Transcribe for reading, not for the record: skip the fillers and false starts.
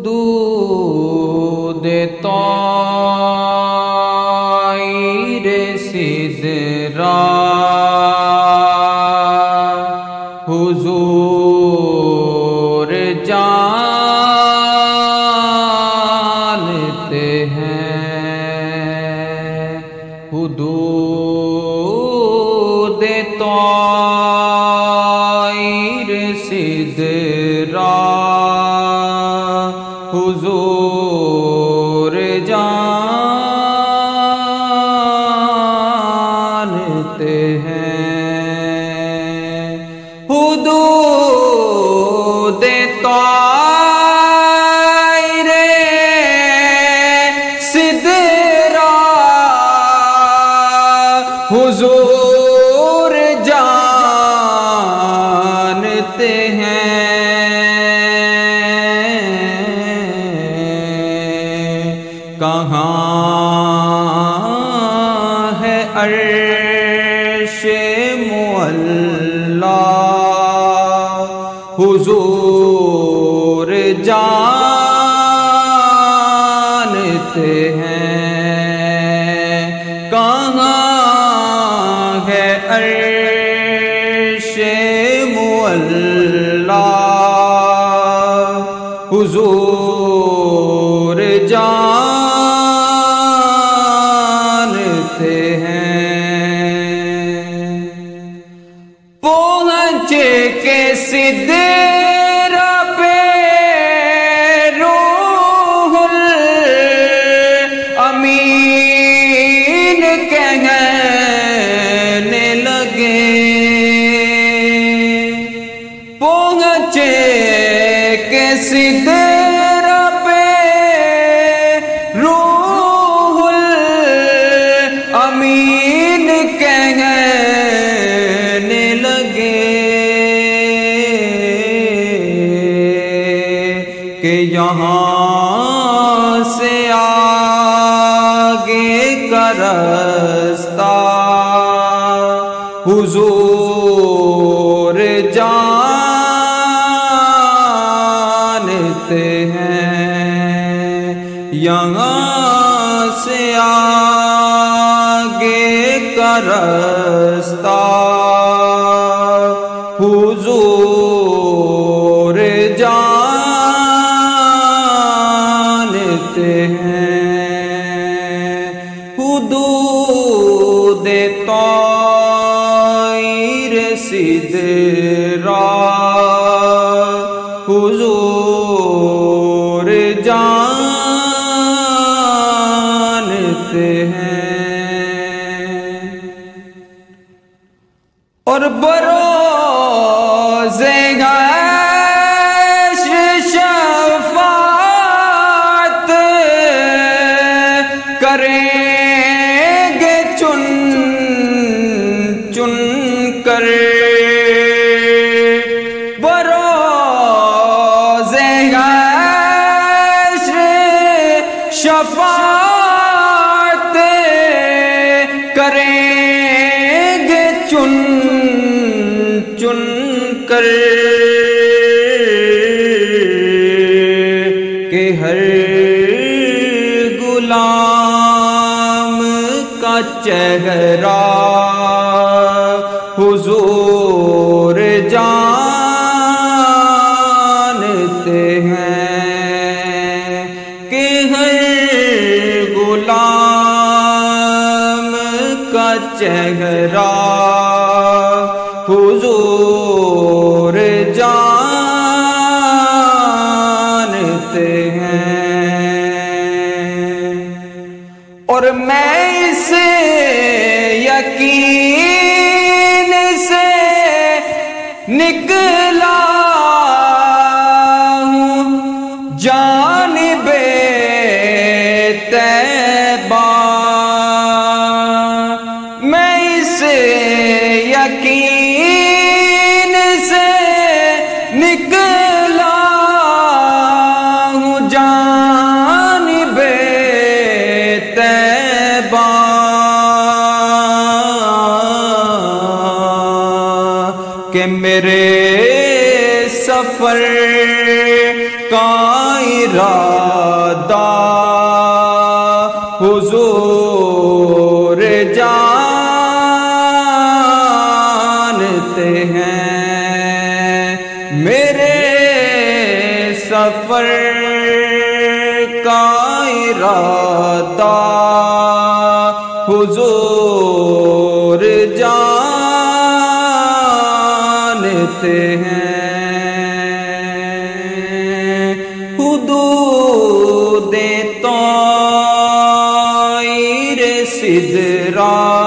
حدود طائر سدرا حضور جانتے ہیں، حدود طائر سدرا حضور جانتے ہیں، حدود طائر سدرا حضور جانتے ہیں، کہاں ہے عرش معلا حضور جانتے ہیں، کہاں ہے عرش معلا حضور جانتے ہیں، پہنچ کے سدرا پہ روح الامین کہنے لگے، پہنچ کے سدرا پہ روح الامین کہنے لگے کہ یہاں سے آگے کا راستہ حضور جانتے ہیں، یہاں سے آگے کا راستہ حضور جانتے ہیں، حدود طائر سدرا حضور جانتے ہیں، اور بروز حشر شفاعت کریں گے چن چن کر، بروز حشر شفاعت کریں گے چن چن کر، کہ ہر غلام کا چہرہ حضور جانتے ہیں، کہ ہر غلام کا چہرہ حضور جانتے ہیں، اور میں اس یقین سے نکلا ہوں جانب طیبہ، میں اس یقین سے نکلا ہوں جانب طیبہ، کہ میرے سفر کا ارادہ حضور جانتے ہیں، میرے سفر کا ارادہ حضور جانتے ہیں۔ حدود طائر سدرا